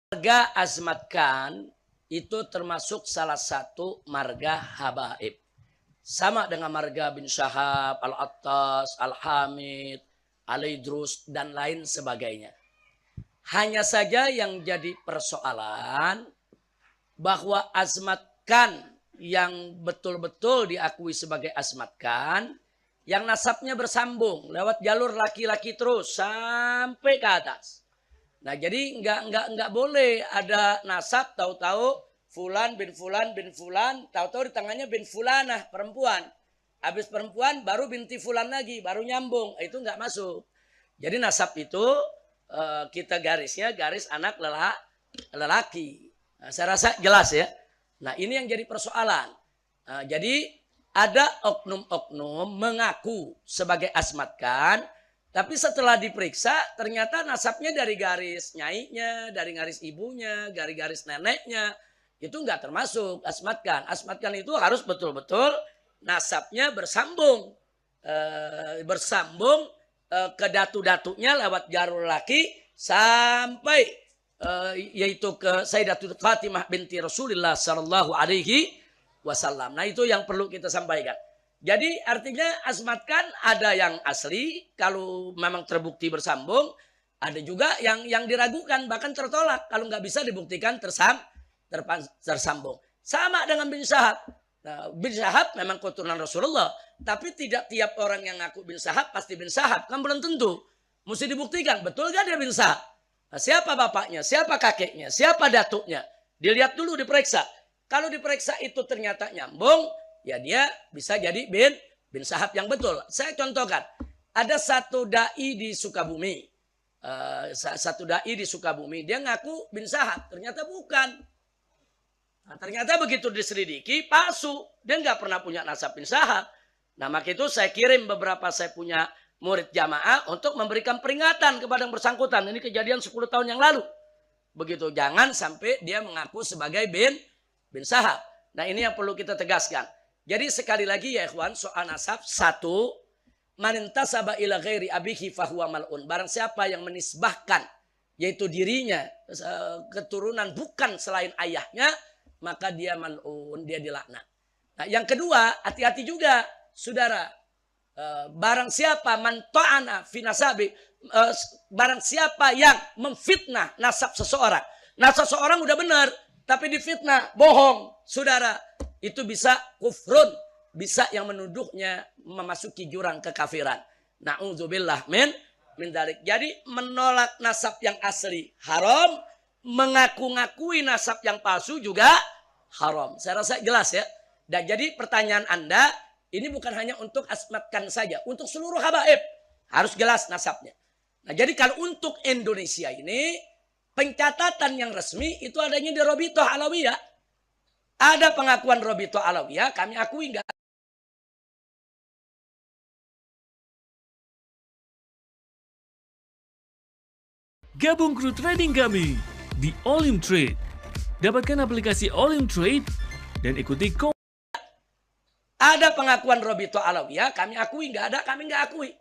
Marga azmatkan itu termasuk salah satu marga habaib. Sama dengan marga bin Syahab, Al-Attas, Al-Hamid, Al-Idrus, dan lain sebagainya. Hanya saja yang jadi persoalan bahwa azmatkan yang betul-betul diakui sebagai azmatkan, yang nasabnya bersambung lewat jalur laki-laki terus sampai ke atas. Nah, jadi nggak boleh ada nasab tahu-tahu fulan bin fulan bin fulan, tahu-tahu di tangannya bin fulanah perempuan. Habis perempuan baru binti fulan lagi, baru nyambung. Itu nggak masuk. Jadi nasab itu kita garisnya garis anak lelaki. Nah, saya rasa jelas ya. Nah, ini yang jadi persoalan. Nah, jadi ada oknum-oknum mengaku sebagai asmatkan, tapi setelah diperiksa ternyata nasabnya dari garis nyainya, dari garis ibunya, dari garis neneknya. Itu nggak termasuk asmatkan. Asmatkan itu harus betul-betul nasabnya bersambung. Bersambung ke datu-datunya lewat jalur laki sampai yaitu ke Sayyidatul Fatimah binti Rasulullah sallallahu alaihi wasallam. Nah, itu yang perlu kita sampaikan. Jadi artinya asmatkan ada yang asli kalau memang terbukti bersambung, ada juga yang diragukan bahkan tertolak kalau nggak bisa dibuktikan tersambung. Sama dengan bin Syahab. Nah, bin Syahab memang keturunan Rasulullah, tapi tidak tiap orang yang ngaku bin Syahab pasti bin Syahab, kan belum tentu. Mesti dibuktikan betul gak dia bin Syahab. Nah, siapa bapaknya, siapa kakeknya, siapa datuknya, dilihat dulu, diperiksa. Kalau diperiksa itu ternyata nyambung, ya dia bisa jadi bin Syahab yang betul. Saya contohkan, ada satu dai di Sukabumi. Satu dai di Sukabumi, dia ngaku bin Syahab, ternyata bukan. Nah, ternyata begitu diselidiki, palsu. Dia nggak pernah punya nasab bin Syahab. Nah, maka itu saya kirim beberapa saya punya murid jamaah untuk memberikan peringatan kepada yang bersangkutan. Ini kejadian 10 tahun yang lalu. Begitu, jangan sampai dia mengaku sebagai bin Syahab. Nah, ini yang perlu kita tegaskan. Jadi sekali lagi ya ikhwan, soal nasab. Satu, man intasaba ila ghairi abihi fahuwa mal'un. Barang siapa yang menisbahkan, yaitu dirinya, keturunan bukan selain ayahnya, maka dia mal'un, dia dilaknat. Nah, yang kedua, hati-hati juga, saudara. Barang siapa man ta'ana fi nasabi, barang siapa yang memfitnah nasab seseorang. Nasab seseorang udah benar, tapi difitnah, bohong, saudara, itu bisa kufrun, bisa yang menuduhnya memasuki jurang kekafiran. Na'udzubillah min dalik. Jadi menolak nasab yang asli haram, mengaku-ngakui nasab yang palsu juga haram. Saya rasa jelas ya. Dan jadi pertanyaan Anda ini bukan hanya untuk asmatkan saja, untuk seluruh habaib harus jelas nasabnya. Nah, jadi kalau untuk Indonesia ini pencatatan yang resmi itu adanya di Robitoh Alawiyah. Ada pengakuan Robitoh Alawiyah, kami akui enggak. Gabung kru trading kami di Olim Trade. Dapatkan aplikasi Olim Trade dan ikuti Ada pengakuan Robitoh Alawiyah, kami akui enggak ada, kami enggak akui.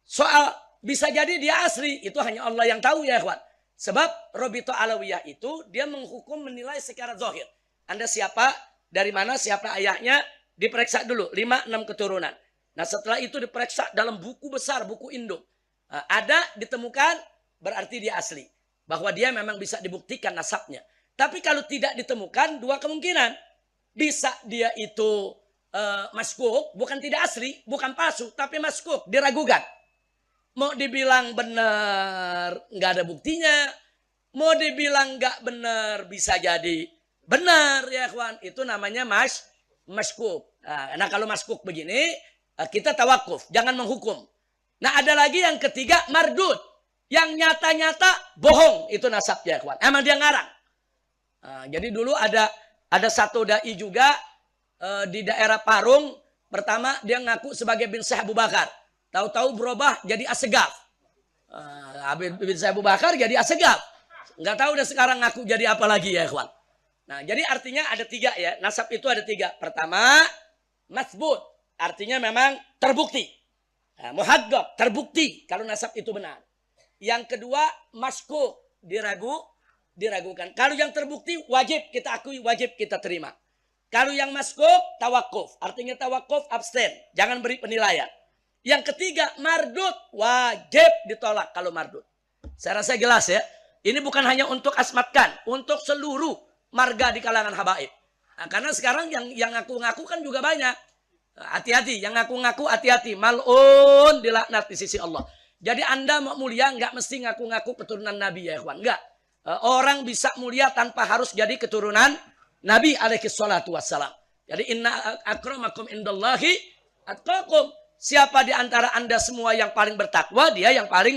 Soal bisa jadi dia asli, itu hanya Allah yang tahu ya ikhwan. Sebab Robitoh Alawiyah itu dia menghukum menilai secara zahir. Anda siapa, dari mana, siapa ayahnya, diperiksa dulu 5-6 keturunan. Nah, setelah itu diperiksa dalam buku besar, buku induk. Nah, ada ditemukan berarti dia asli. Bahwa dia memang bisa dibuktikan nasabnya. Tapi kalau tidak ditemukan, dua kemungkinan. Bisa dia itu maskuk, bukan tidak asli, bukan palsu, tapi maskuk, diragukan. Mau dibilang benar, nggak ada buktinya. Mau dibilang nggak benar, bisa jadi benar ya kawan. Itu namanya maskuk. Nah, kalau maskuk begini, kita tawakuf, jangan menghukum. Nah, ada lagi yang ketiga, mardud. Yang nyata-nyata bohong, itu nasabnya ya kawan. Emang dia ngarang. Jadi dulu ada satu dai juga di daerah Parung. Pertama dia ngaku sebagai bin Syekh Abu Bakar. Tahu-tahu berubah jadi Assegaf. Bin Syekh Abu Bakar jadi Assegaf. Nggak tahu udah sekarang ngaku jadi apa lagi ya ikhwan. Nah, jadi artinya ada 3 ya. Nasab itu ada 3. Pertama, matsbut. Artinya memang terbukti. Muhaddab, terbukti kalau nasab itu benar. Yang kedua, maskuk, diragukan. Kalau yang terbukti wajib kita akui, wajib kita terima. Kalau yang maskuk, tawakuf. Artinya tawakuf, abstain. Jangan beri penilaian. Yang ketiga, mardud. Wajib ditolak kalau mardud. Saya rasa jelas ya. Ini bukan hanya untuk asmatkan. Untuk seluruh marga di kalangan habaib. Nah, karena sekarang yang ngaku-ngaku kan juga banyak. Hati-hati. Yang ngaku-ngaku hati-hati. Mal'un dilaknat di sisi Allah. Jadi Anda mau mulia nggak mesti ngaku-ngaku keturunan Nabi ya ikhwan. Enggak. Orang bisa mulia tanpa harus jadi keturunan Nabi alaihi salatu wassalam. Jadi inna akramakum indallahi atqakum. Siapa di antara Anda semua yang paling bertakwa, dia yang paling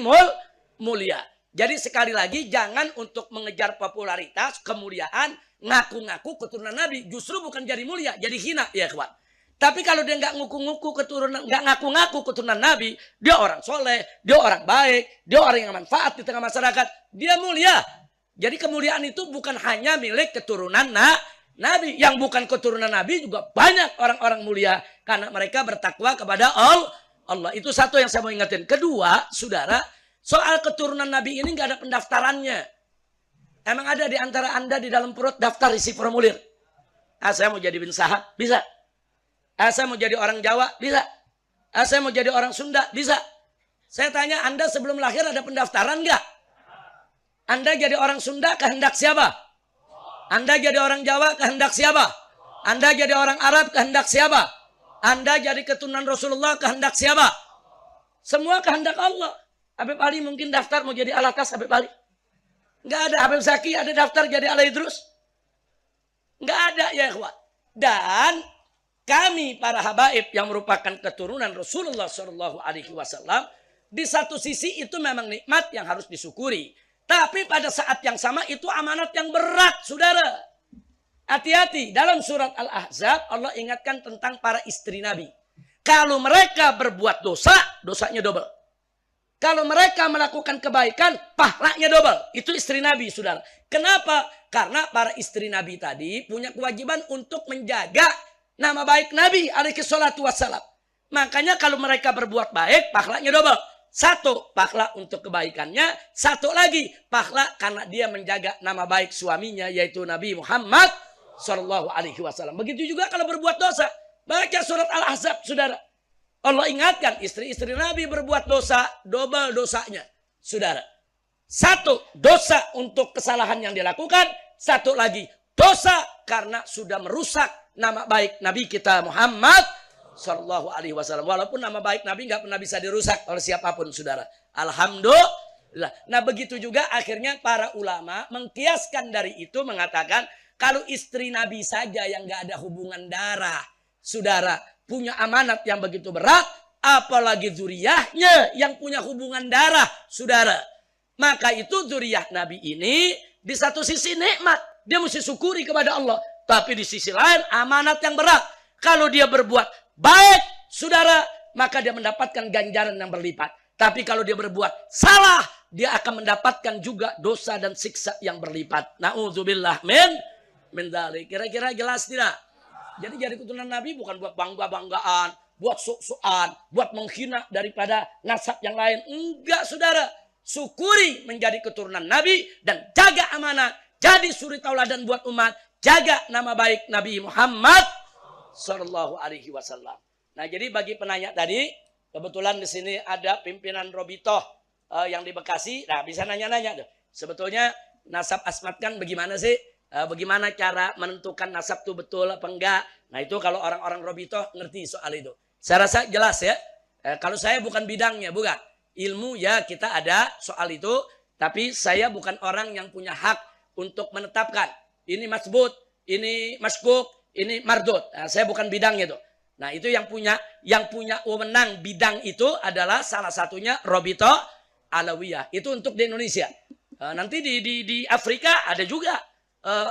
mulia. Jadi sekali lagi jangan untuk mengejar popularitas, kemuliaan, ngaku-ngaku keturunan Nabi. Justru bukan jadi mulia, jadi hina ya ikhwan. Tapi kalau dia nggak ngaku-ngaku keturunan Nabi, dia orang soleh, dia orang baik, dia orang yang manfaat di tengah masyarakat, dia mulia. Jadi kemuliaan itu bukan hanya milik keturunan Nabi. Yang bukan keturunan Nabi juga banyak orang-orang mulia. Karena mereka bertakwa kepada Allah. Itu satu yang saya mau ingatin. Kedua, saudara, soal keturunan Nabi ini nggak ada pendaftarannya. Emang ada di antara Anda di dalam perut daftar isi formulir? Saya mau jadi bin Sahab? Bisa. Saya mau jadi orang Jawa? Bisa. Saya mau jadi orang Sunda? Bisa. Saya tanya, Anda sebelum lahir ada pendaftaran nggak? Anda jadi orang Sunda kehendak siapa? Anda jadi orang Jawa kehendak siapa? Anda jadi orang Arab kehendak siapa? Anda jadi keturunan Rasulullah kehendak siapa? Semua kehendak Allah. Habib Ali mungkin daftar mau jadi Alatas Habib Ali. Nggak ada. Habib Zaki ada daftar jadi Ala Idrus. Nggak ada ya ikhwan. Dan kami para habaib yang merupakan keturunan Rasulullah SAW, di satu sisi itu memang nikmat yang harus disyukuri. Tapi pada saat yang sama itu amanat yang berat, saudara. Hati-hati. Dalam surat Al-Ahzab, Allah ingatkan tentang para istri Nabi. Kalau mereka berbuat dosa, dosanya double. Kalau mereka melakukan kebaikan, pahalanya double. Itu istri Nabi, saudara. Kenapa? Karena para istri Nabi tadi punya kewajiban untuk menjaga nama baik Nabi alaihi salatu wassalam. Makanya kalau mereka berbuat baik, pahalanya double. Satu, pahala untuk kebaikannya. Satu lagi, pahala karena dia menjaga nama baik suaminya, yaitu Nabi Muhammad SAW. Begitu juga kalau berbuat dosa. Baca surat Al-Ahzab, saudara. Allah ingatkan, istri-istri Nabi berbuat dosa, double dosanya, saudara. Satu, dosa untuk kesalahan yang dilakukan. Satu lagi, dosa karena sudah merusak nama baik Nabi kita Muhammad Sallallahu Alaihi Wasallam. Walaupun nama baik Nabi nggak pernah bisa dirusak oleh siapapun, saudara. Alhamdulillah. Nah begitu juga akhirnya para ulama mengkiaskan dari itu mengatakan kalau istri Nabi saja yang nggak ada hubungan darah, saudara, punya amanat yang begitu berat, apalagi zuriyahnya yang punya hubungan darah, saudara. Maka itu zuriyah Nabi ini di satu sisi nikmat, dia mesti syukuri kepada Allah. Tapi di sisi lain amanat yang berat. Kalau dia berbuat baik, saudara, maka dia mendapatkan ganjaran yang berlipat. Tapi kalau dia berbuat salah, dia akan mendapatkan juga dosa dan siksa yang berlipat. Na'udzubillah min dzalik. Kira-kira jelas tidak? Jadi keturunan Nabi bukan buat bangga-banggaan, buat sok-sokan, buat menghina daripada nasab yang lain. Enggak, saudara. Syukuri menjadi keturunan Nabi dan jaga amanat. Jadi suri tauladan buat umat. Jaga nama baik Nabi Muhammad Sallallahu Alaihi Wasallam. Nah, jadi bagi penanya tadi, kebetulan di sini ada pimpinan Robitoh yang di Bekasi. Nah, bisa nanya-nanya tuh. Sebetulnya nasab asmatkan bagaimana sih? Bagaimana cara menentukan nasab itu betul apa enggak? Nah, itu kalau orang-orang Robitoh ngerti soal itu. Saya rasa jelas ya. Kalau saya bukan bidangnya, bukan. Ilmu ya kita ada soal itu. Tapi saya bukan orang yang punya hak untuk menetapkan. Ini masbut, ini maskuk, ini mardut. Nah, saya bukan bidangnya itu. Nah, itu yang punya wewenang bidang itu adalah salah satunya Robitoh Alawiyah. Itu untuk di Indonesia. Nanti di Afrika ada juga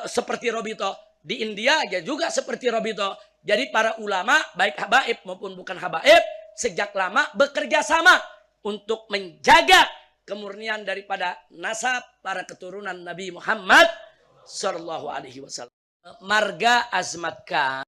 seperti Robitoh. Di India ya juga seperti Robitoh. Jadi para ulama baik habaib maupun bukan habaib sejak lama bekerja sama untuk menjaga kemurnian daripada nasab para keturunan Nabi Muhammad Sallallahu Alaihi Wasallam. Marga azmatkan